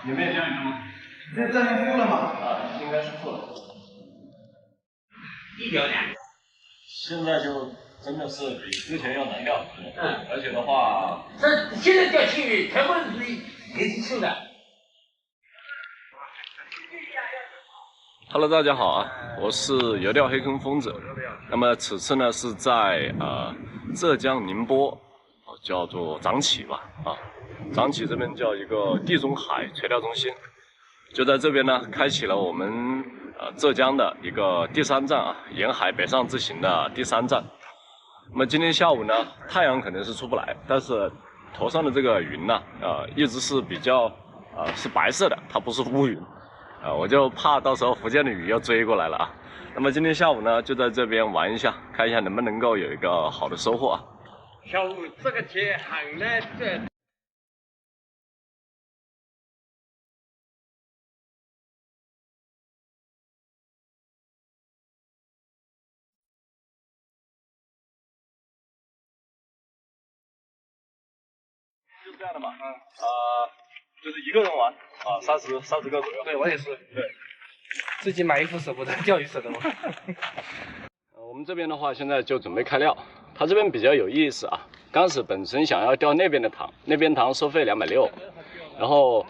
有没有降雨吗？这上面付了吗？啊，应该是付了。1标2。现在就真的是比之前要难钓。而且的话，这现在钓青鱼全部是给基础的。Hello， 大家好啊，我是游钓黑坑疯子。那么此次呢是在浙江宁波，叫做长启吧长启这边叫一个地中海垂钓中心，就在这边呢开启了我们浙江的一个第3站啊，沿海北上之行的第3站。那么今天下午呢，太阳可能是出不来，但是头上的这个云呢，一直是比较是白色的，它不是乌云。我就怕到时候福建的雨要追过来了啊。那么今天下午呢，就在这边玩一下，看一下能不能够有一个好的收获啊。下午这个天很难这。就这样的嘛，就是一个人玩30个左右。对，我也是。对。自己买一副舍不得，钓鱼舍得吗？我们这边的话，现在就准备开料。它这边比较有意思啊，刚开始本身想要钓那边的塘，那边塘收费260，然后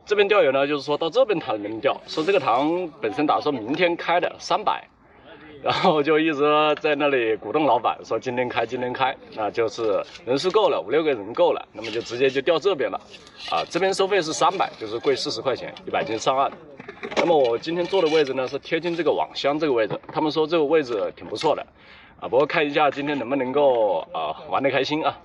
这边钓友呢，就是说到这边塘里面钓，说这个塘本身打算明天开的300。然后就一直在那里鼓动老板说今天开，那就是人数够了，5、6个人够了，那么就直接就钓这边了，这边收费是300，就是贵40块钱，100斤上岸。那么我今天坐的位置呢是贴近这个网箱这个位置，他们说这个位置挺不错的，不过看一下今天能不能够玩得开心啊。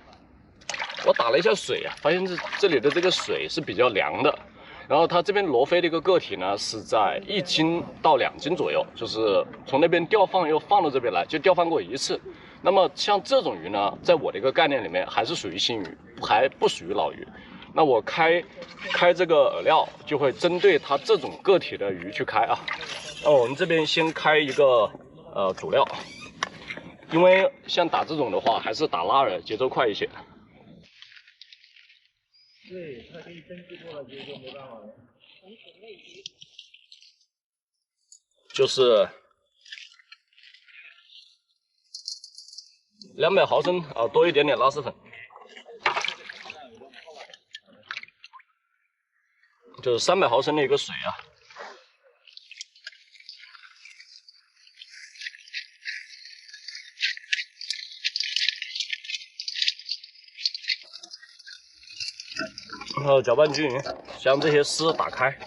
我打了一下水啊，发现这里的这个水是比较凉的。然后它这边罗非的一个个体呢是在1斤到2斤左右，就是从那边钓放又放到这边来，就钓放过1次。那么像这种鱼呢，在我的一个概念里面还是属于新鱼，还不属于老鱼。那我开这个饵料就会针对它这种个体的鱼去开啊。那我们这边先开一个主料，因为像打这种的话，还是打拉饵节奏快一些。对，他给你登记过了，就没办法了。就是200毫升多一点点拉丝粉，就是300毫升的一个水啊。然后搅拌均匀，将这些丝打开，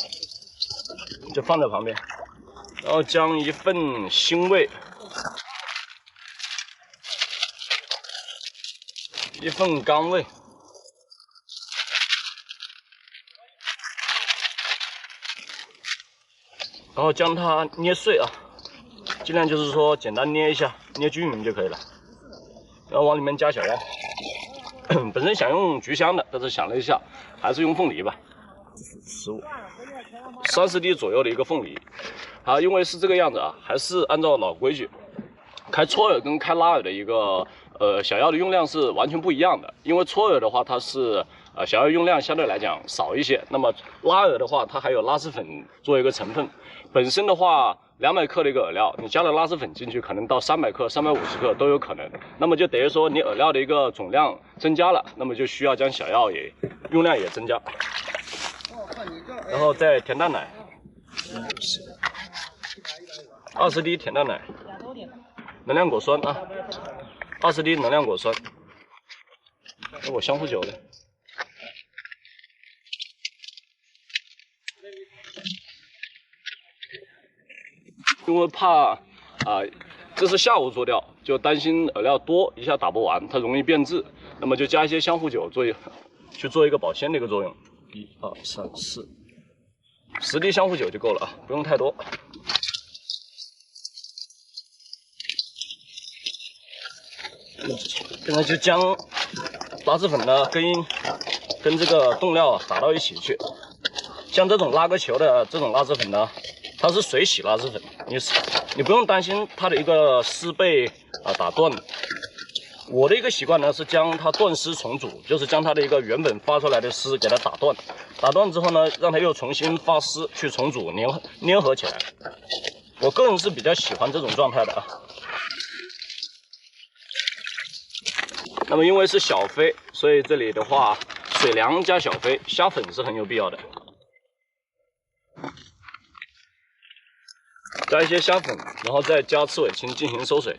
就放在旁边。然后将一份腥味，一份甘味，然后将它捏碎啊，尽量就是说简单捏一下，捏均匀就可以了。然后往里面加小羊。本身想用菊香的，但是想了一下，还是用凤梨吧。30滴左右的一个凤梨。因为是这个样子啊，还是按照老规矩，开撮饵跟开拉饵的一个小药的用量是完全不一样的。因为撮饵的话，它是小药用量相对来讲少一些，那么拉饵的话，它还有拉丝粉作为一个成分。本身的话，200克的一个饵料，你加了拉丝粉进去，可能到300克、350克都有可能。那么就等于说你饵料的一个总量增加了，那么就需要将小药用量也增加。然后再甜淡奶，20滴甜淡奶，能量果酸啊，20滴能量果酸。我香芋酒的。因为怕这是下午做钓，就担心饵料多一下打不完，它容易变质，那么就加一些香芋酒去做一个保鲜的一个作用。1、2、3、4，10滴香芋酒就够了啊，不用太多。现在就将拉丝粉呢跟这个冻料打到一起去。像这种拉个球的这种拉丝粉呢，它是水洗拉丝粉，你不用担心它的一个丝被打断，我的一个习惯呢是将它断丝重组，就是将它的一个原本发出来的丝给它打断，打断之后呢，让它又重新发丝去重组粘合起来。我个人是比较喜欢这种状态的啊。那么因为是小飞，所以这里的话，水粮加小飞，虾粉是很有必要的。加一些虾粉，然后再加赤尾青进行收水。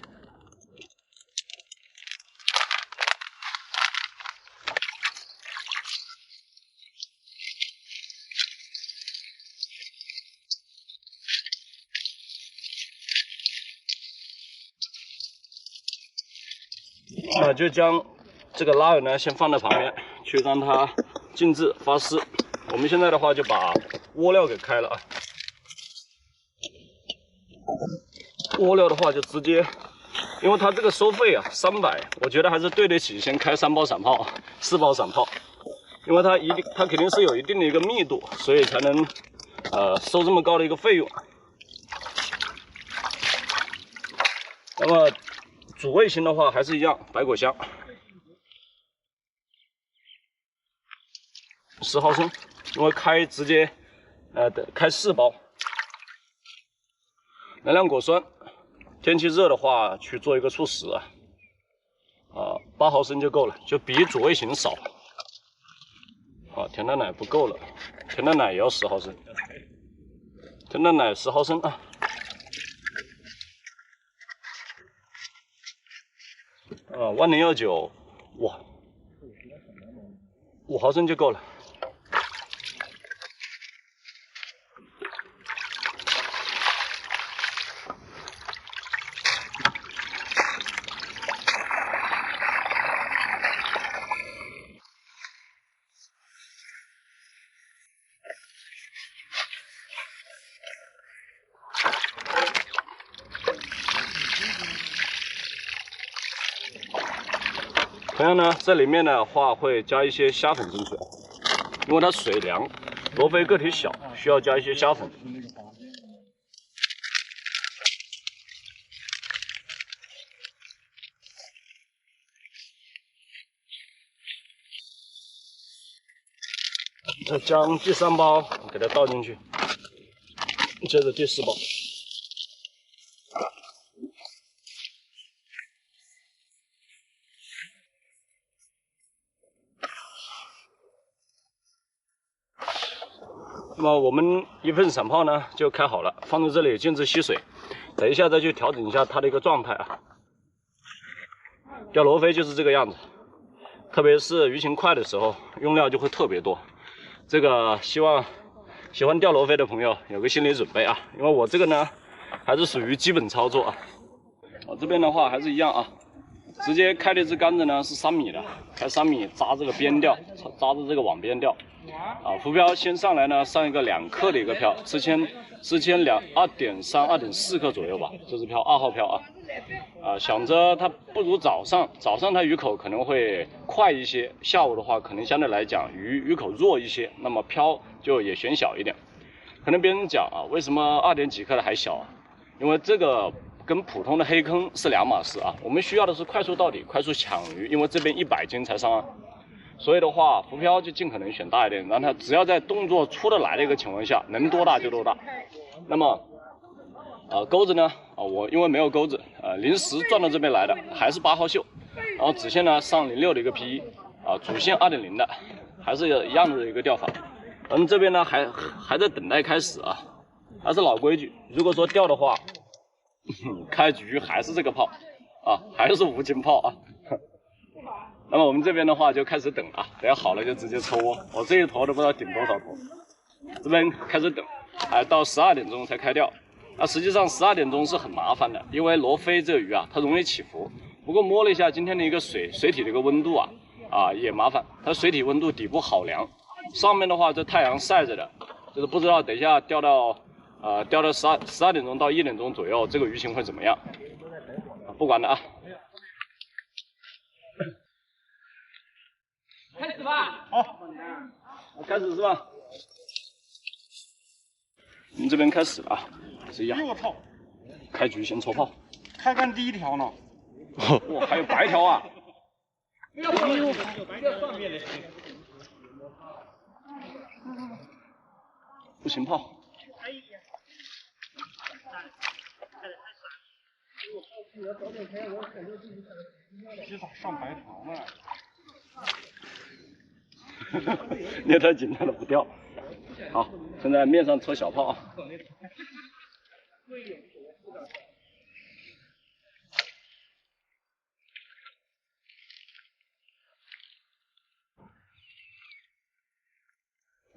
就将这个拉饵呢先放在旁边，去让它静置发丝。我们现在的话就把窝料给开了啊。窝料的话就直接，因为它这个收费啊300，我觉得还是对得起先开3包散炮、4包散炮，因为它肯定是有一定的一个密度，所以才能收这么高的一个费用。那么主味型的话还是一样，白果香，10毫升，因为直接开4包。能量果酸，天气热的话去做一个促使8毫升就够了，就比主味型少。甜蛋奶不够了，甜蛋奶也要10毫升，甜蛋奶10毫升啊。万能药酒，哇，5毫升就够了。同样呢，这里面的话会加一些虾粉进去，因为它水凉，罗非个体小，需要加一些虾粉。再将第3包给它倒进去，接着第4包。那么我们1份散炮呢就开好了，放在这里静置吸水。等一下再去调整一下它的一个状态啊。钓罗非就是这个样子，特别是鱼情快的时候，用料就会特别多。这个希望喜欢钓罗非的朋友有个心理准备啊，因为我这个呢还是属于基本操作啊。我这边的话还是一样啊，直接开的一支杆子呢是3米的，开3米扎这个边钓，扎着这个网边钓。浮漂先上来呢，上一个2克的一个漂，之前2.3、2.4克左右吧，这只漂2号漂啊。想着它不如早上它鱼口可能会快一些，下午的话可能相对来讲鱼口弱一些，那么漂就也选小一点。可能别人讲啊，为什么2点几克的还小啊？因为这个跟普通的黑坑是2码事啊，我们需要的是快速到底，快速抢鱼，因为这边100斤才上岸。所以的话，浮漂就尽可能选大一点，让它只要在动作出得来的一个情况下，能多大就多大。那么，钩子呢，我因为没有钩子，临时转到这边来的，还是8号锈。然后子线呢上06的一个 P1，主线2.0的，还是一样的一个钓法。我们这边呢还在等待开始啊，还是老规矩，如果说钓的话，开局还是这个炮啊，还是无情炮啊。那么我们这边的话就开始等啊，等好了就直接抽窝。我这一坨都不知道顶多少坨，这边开始等，到12点钟才开钓。那实际上12点钟是很麻烦的，因为罗非这个鱼啊，它容易起伏。不过摸了一下今天的一个水体的一个温度也麻烦，它水体温度底部好凉，上面的话这太阳晒着的，就是不知道等一下钓到12点钟到1点钟左右，这个鱼情会怎么样？不管了啊。开始吧。好，开始是吧？我们这边开始了啊，是一样。又套，开局先抽炮。开杆第1条呢。哇，还有白条啊！不行炮。这咋上白条呢？你太紧张了，不掉。好，现在面上搓小炮。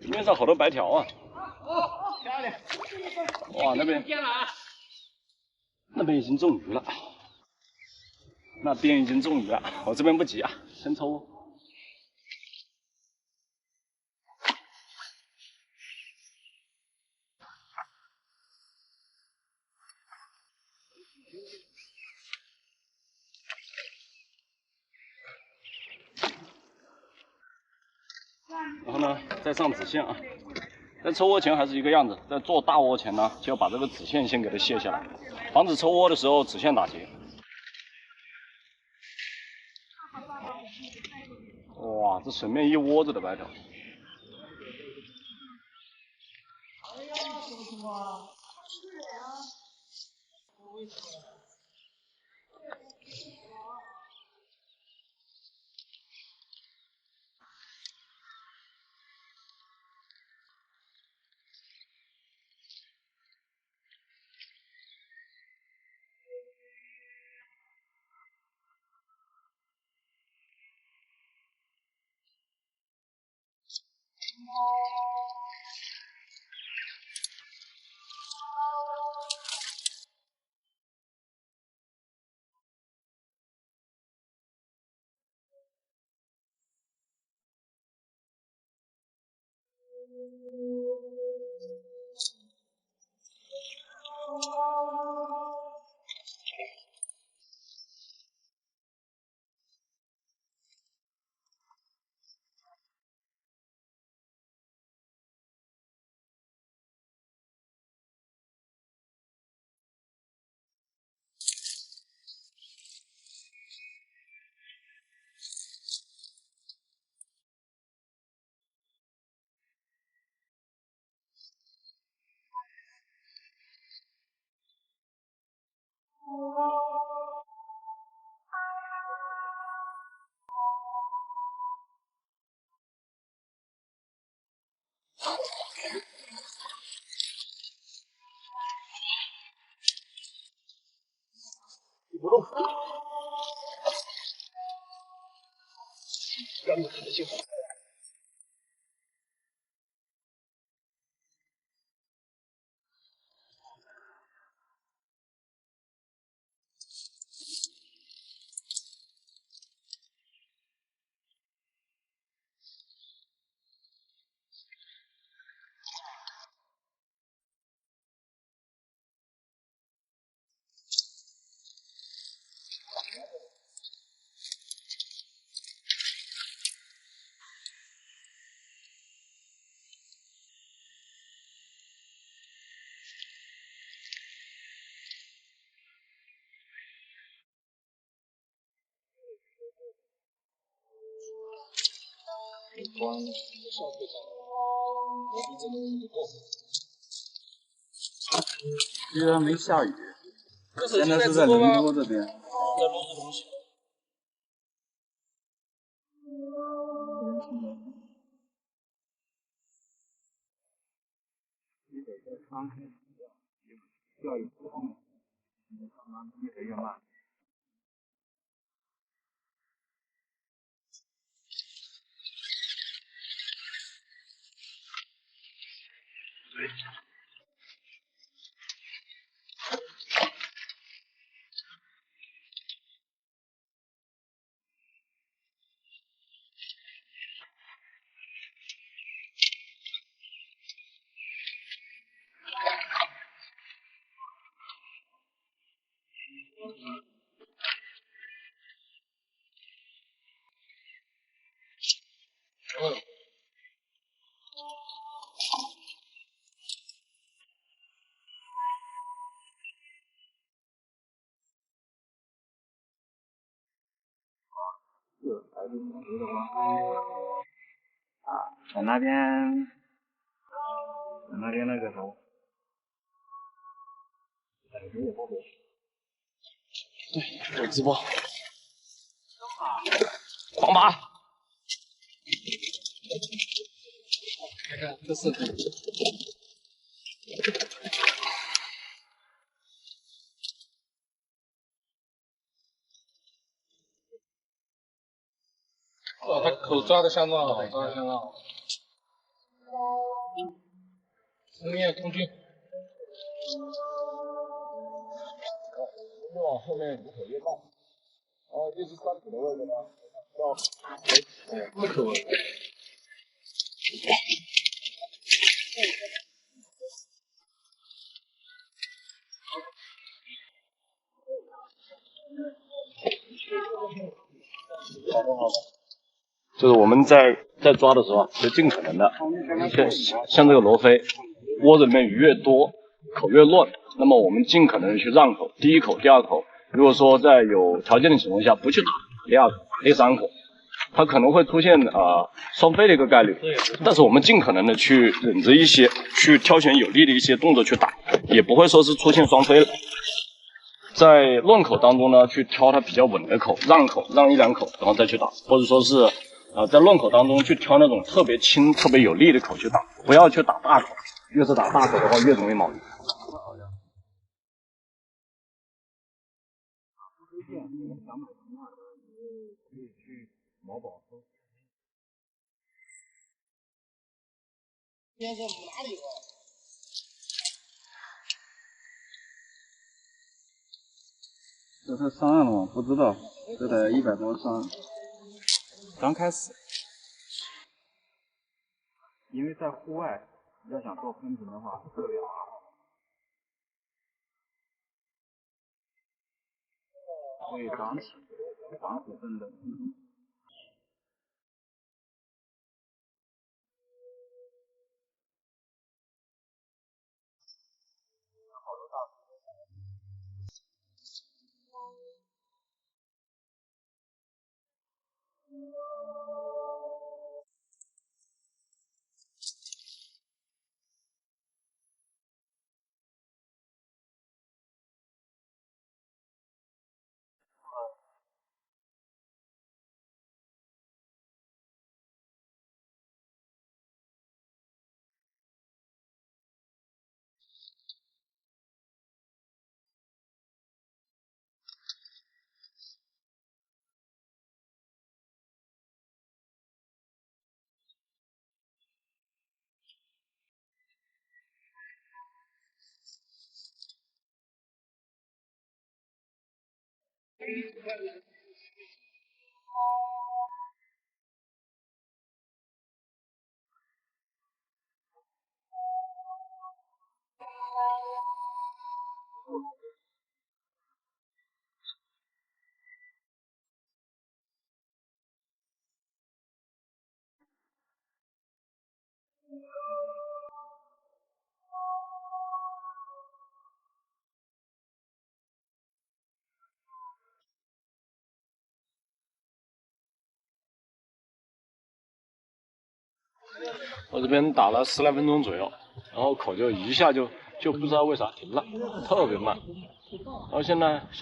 面上好多白条啊！哇，那边已经中鱼了，那边已经中鱼了，我这边不急啊，先抽。然后呢，再上子线啊。在抽窝前还是一个样子，在做大窝前呢，就要把这个子线先给它卸下来，防止抽窝的时候子线打结。哇，这水面一窝子的白条。不动。赶紧进。居然没下雨，现在是在人多这边。在录制东西。钓鱼不动，越来越慢。在那边那个头。对，有直播，狂拔。看看这是。哇，他口抓的相当好，抓的相当好。封面空军。越往后面入口越大，然后一直三口的位置呢，要入口。就是我们在抓的时候，就尽可能的，像这个罗非，窝子里面鱼越多，口越乱，那么我们尽可能的去让口，第一口、第二口，如果说在有条件的情况下，不去打第二口、第三口，它可能会出现双飞的一个概率。但是我们尽可能的去忍着一些，去挑选有利的一些动作去打，也不会说是出现双飞了。在乱口当中呢，去挑它比较稳的口，让口，让一两口，然后再去打，或者说是在乱口当中去挑那种特别轻、特别有力的口去打，不要去打大口，越是打大口的话越容易毛鱼。先生哪里？这是上岸了吗？不知道，这得100多上。刚开始，因为在户外，要想做喷瓶的话，特别麻烦，所以涨起真的。我这边打了10来分钟左右，然后口就一下就不知道为啥停了，特别慢。然后现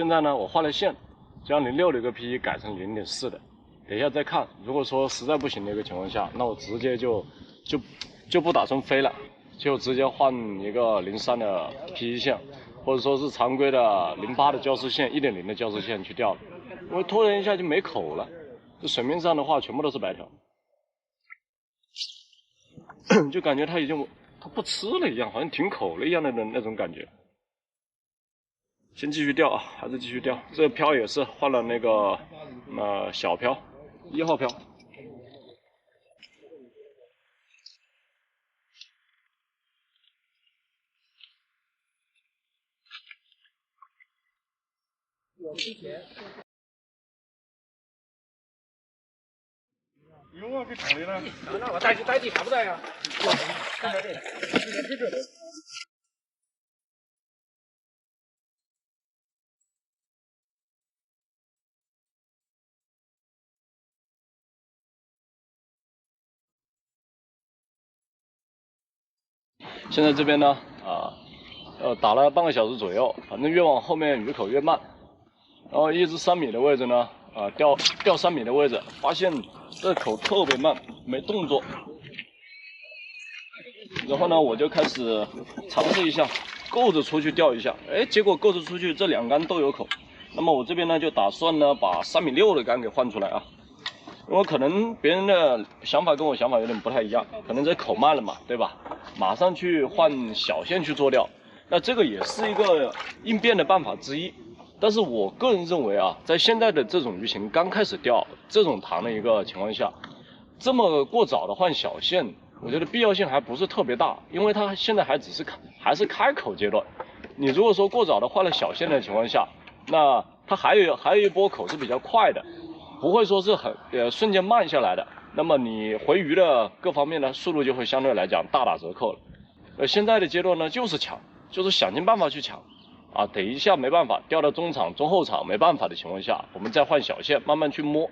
在呢，我换了线，将0.6的一个 PE 改成0.4的，等一下再看。如果说实在不行的一个情况下，那我直接就不打算飞了，就直接换一个03的 PE 线，或者说是常规的08的胶丝线、1.0的胶丝线去钓了。因为突然一下就没口了，这水面上的话全部都是白条。就感觉它不吃了一样，好像停口了一样的那种感觉。先继续钓啊，还是继续钓。这个漂也是换了那个小漂，1号漂。有啊，给厂里了。那我带地还不带呀？看这里。现在这边呢，打了半个小时左右，反正越往后面鱼口越慢，然后一直3米的位置呢，钓3米的位置，发现这口特别慢，没动作。然后呢，我就开始尝试一下够着出去钓一下，哎，结果够着出去，这2竿都有口。那么我这边呢，就打算呢把3米6的竿给换出来啊。因为可能别人的想法跟我想法有点不太一样，可能这口慢了嘛，对吧？马上去换小线去做钓，那这个也是一个应变的办法之一。但是我个人认为啊，在现在的这种鱼情刚开始钓这种塘的一个情况下，这么过早的换小线，我觉得必要性还不是特别大，因为它现在还是开口阶段。你如果说过早的换了小线的情况下，那它还有一波口是比较快的。不会说是瞬间慢下来的，那么你回鱼的各方面呢，速度就会相对来讲大打折扣了。现在的阶段呢，就是抢，就是想尽办法去抢，啊，等一下没办法钓到中场、中后场没办法的情况下，我们再换小线，慢慢去摸。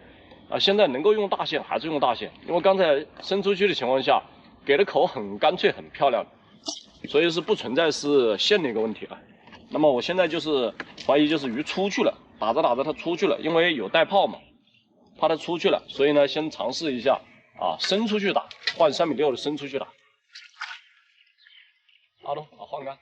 啊，现在能够用大线还是用大线，因为刚才伸出去的情况下，给的口很干脆、很漂亮，所以是不存在是线的一个问题了。那么我现在就是怀疑就是鱼出去了，打着打着它出去了，因为有带泡嘛。怕它出去了，所以呢，先尝试一下伸出去打，换3米6的伸出去打。阿东，换竿。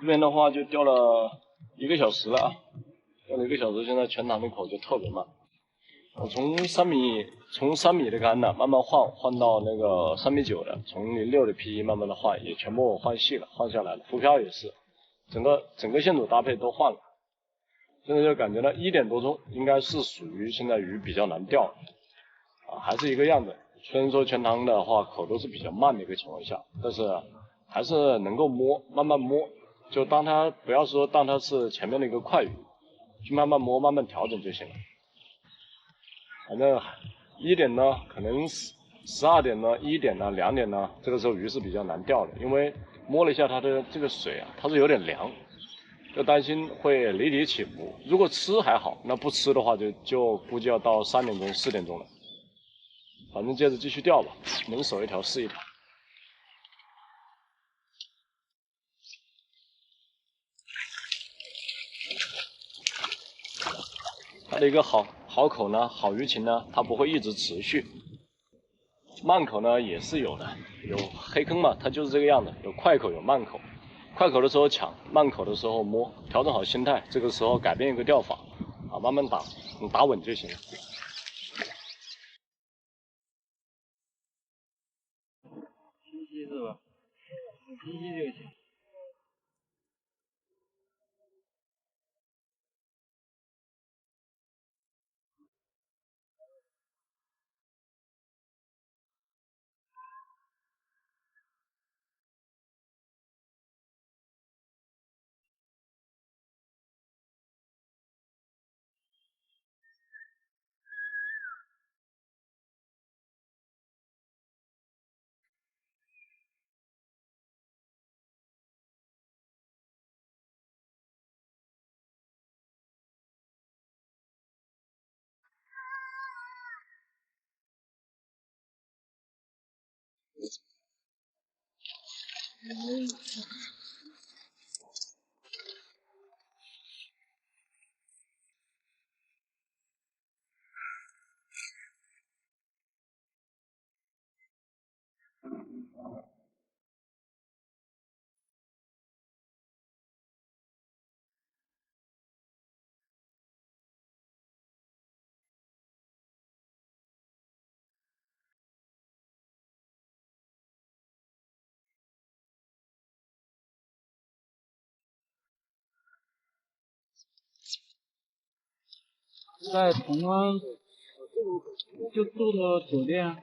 这边的话就钓了1个小时了啊，钓了1个小时，现在全塘的口就特别慢。我从3米的竿呢，慢慢换到那个3米9的，从06的 P1 慢慢的换，也全部换细了，换下来了。浮漂也是，整个线组搭配都换了。现在就感觉到1点多钟，应该是属于现在鱼比较难钓啊，还是一个样子。虽然说全塘的话口都是比较慢的一个情况下，但是还是能够摸，慢慢摸。就不要说当它是前面的一个快鱼，去慢慢摸，慢慢调整就行了。反正1点呢，可能12点呢、1点呢、2点呢，这个时候鱼是比较难钓的，因为摸了一下它的这个水啊，它是有点凉，就担心会离底起伏。如果吃还好，那不吃的话就估计要到3点钟、4点钟了。反正接着继续钓吧，能守一条是一条。它的一个好口呢，好鱼情呢，它不会一直持续，慢口呢也是有的，有黑坑嘛，它就是这个样子，有快口有慢口。快口的时候抢，慢口的时候摸，调整好心态，这个时候改变一个钓法，啊，慢慢打，你打稳就行了。清晰是吧？清晰就行。在同安就住的酒店。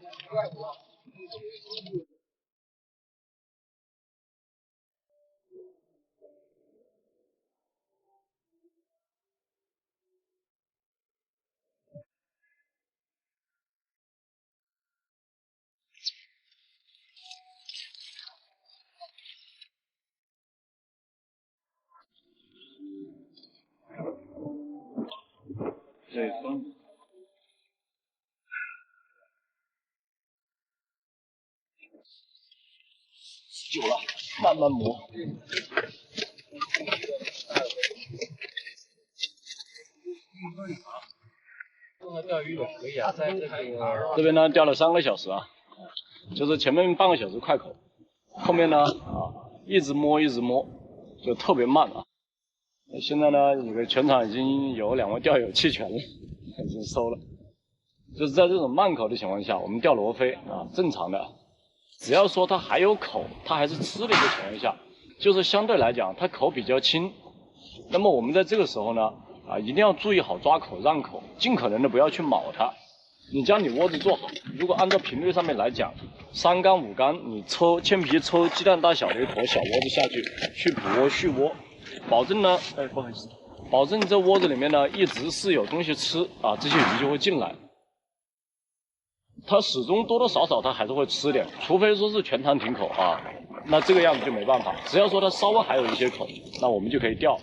对，久了，慢慢磨。钓鱼也可以啊，在这个这边呢钓了3个小时啊，就是前面半个小时快口，后面呢一直摸，就特别慢啊。现在呢，这个全场已经有2位钓友弃权了，已经收了。就是在这种慢口的情况下，我们钓罗非啊，正常的，只要说它还有口，它还是吃的一个情况下，就是相对来讲它口比较轻，那么我们在这个时候呢，一定要注意好抓口让口，尽可能的不要去铆它。你将你窝子做好，如果按照频率上面来讲，3缸5缸，你铅皮抽鸡蛋大小的一坨小窝子下去补窝续窝，保证呢，不好意思，保证这窝子里面呢一直是有东西吃啊，这些鱼就会进来。它始终多多少少它还是会吃点，除非说是全塘停口啊，那这个样子就没办法。只要说它稍微还有一些口，那我们就可以钓。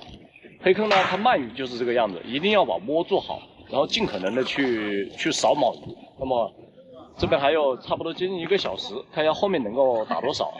黑坑呢，它鳗鱼就是这个样子，一定要把窝做好，然后尽可能的去扫铆鱼。那么这边还有差不多接近1个小时，看一下后面能够打多少。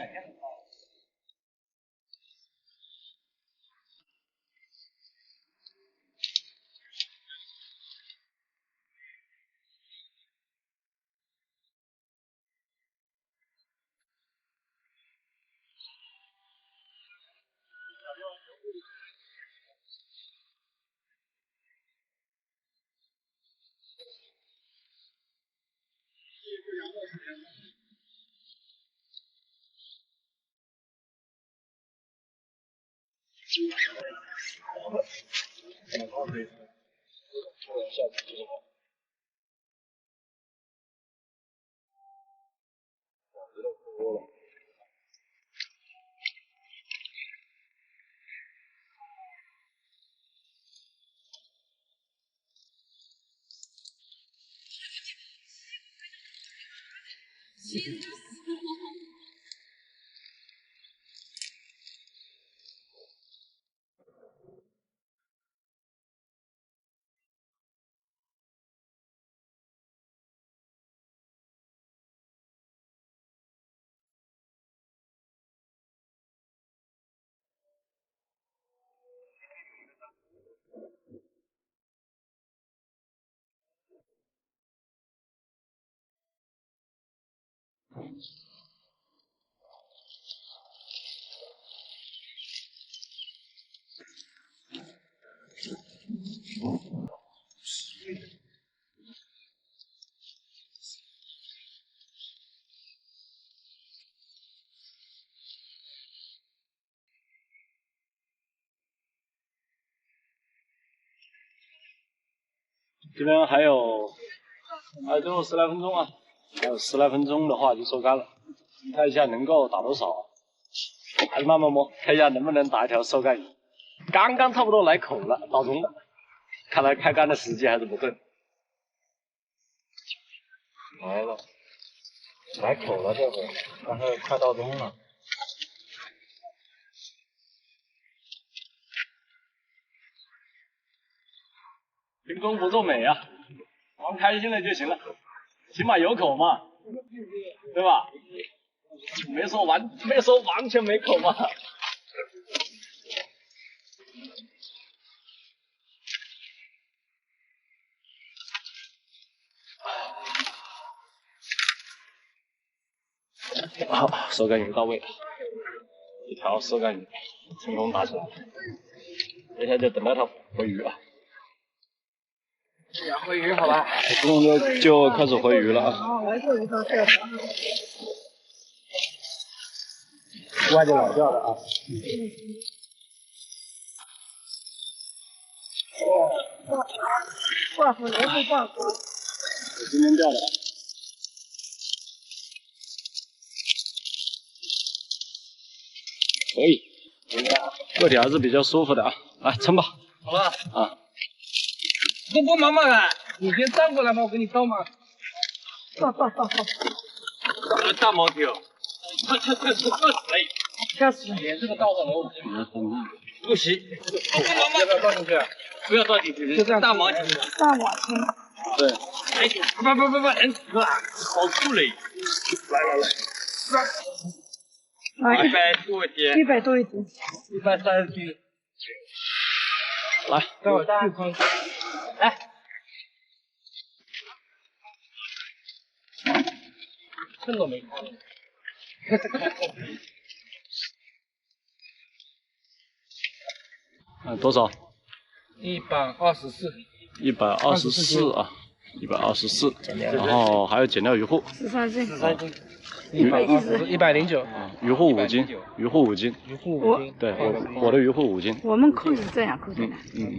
这边还有最后10来分钟啊，还有10来分钟的话就收竿了，看一下能够打多少，还是慢慢摸，看一下能不能打一条收竿鱼。刚刚差不多来口了，到中了，看来开竿的时机还是不对。来了，来口了这回，但是快到中了。轻松不做美啊，玩开心了就行了，起码有口嘛，对吧？没说完全没口嘛。好，收竿鱼到位了，一条收竿鱼成功打起来了，接下来就等待它回鱼啊。回鱼好吧，动作就开始回鱼了啊。外就老掉了啊。挂钩也会挂钩。我今天钓的。可以，个体还是比较舒服的啊。来撑吧。好吧。啊。不忙嘛啊！你先站过来嘛，我给你倒嘛。倒。大毛条，快来！下次连这个倒上楼。不行，不忙嘛，要不要倒进去？不要倒进去，就这样大毛条。大毛条。对。哎，不，人好酷嘞！来，100多一点，100多一点，130斤。来，待会儿去康。来，这都没看。多少？124。124啊，124，然后还有减掉鱼护。13斤。13斤。109。鱼护5斤，鱼护5斤。鱼护5斤。对，我的鱼护5斤。我们扣是这样扣的。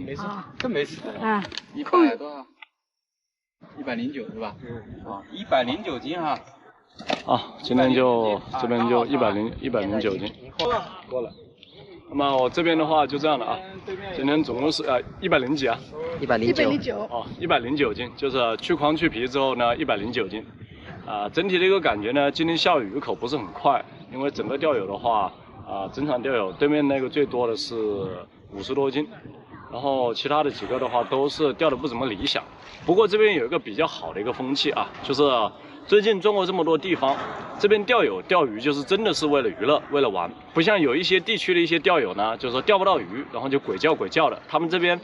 没事，这没事。啊，100多少？109是吧？109斤哈。啊，今天就这边就109斤。过了。那么我这边的话就这样了啊，今天总共是100几啊？109。哦，109斤，就是去框去皮之后呢，109斤。整体的一个感觉呢，今天下雨口不是很快，因为整个钓友的话，整场钓友对面那个最多的是50多斤，然后其他的几个的话都是钓的不怎么理想。不过这边有一个比较好的一个风气啊，就是最近中国这么多地方，这边钓友钓鱼就是真的是为了娱乐，为了玩，不像有一些地区的一些钓友呢，就是说钓不到鱼，然后就鬼叫的。他们这边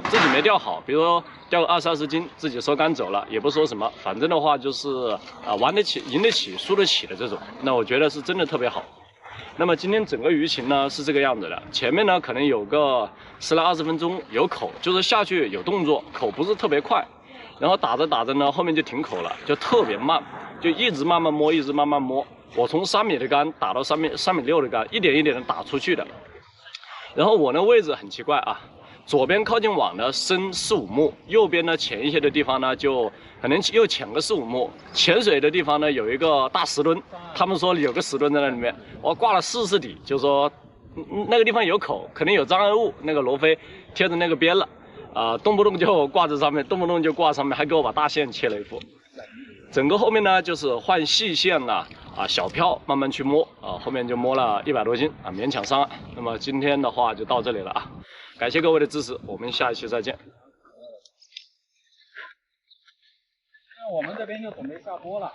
自己没钓好，比如说钓个20、30斤，自己收竿走了，也不说什么，反正的话就是玩得起、赢得起、输得起的这种。那我觉得是真的特别好。那么今天整个鱼情呢是这个样子的，前面呢可能有个10来20分钟有口，就是下去有动作，口不是特别快。然后打着呢，后面就停口了，就特别慢，就一直慢慢摸，一直慢慢摸。我从3米的竿打到3米6的竿，一点一点的打出去的。然后我那位置很奇怪啊，左边靠近网的深4、5目，右边呢浅一些的地方呢就可能又浅个4、5目。浅水的地方呢有一个大石墩，他们说有个石墩在那里面，我挂了40底，就说那个地方有口，可能有障碍物，那个罗非贴着那个边了。动不动就挂在上面，动不动就挂上面，还给我把大线切了一副。整个后面呢，就是换细线了小漂慢慢去摸后面就摸了100多斤勉强上岸。那么今天的话就到这里了啊，感谢各位的支持，我们下一期再见。那我们这边就准备下播了。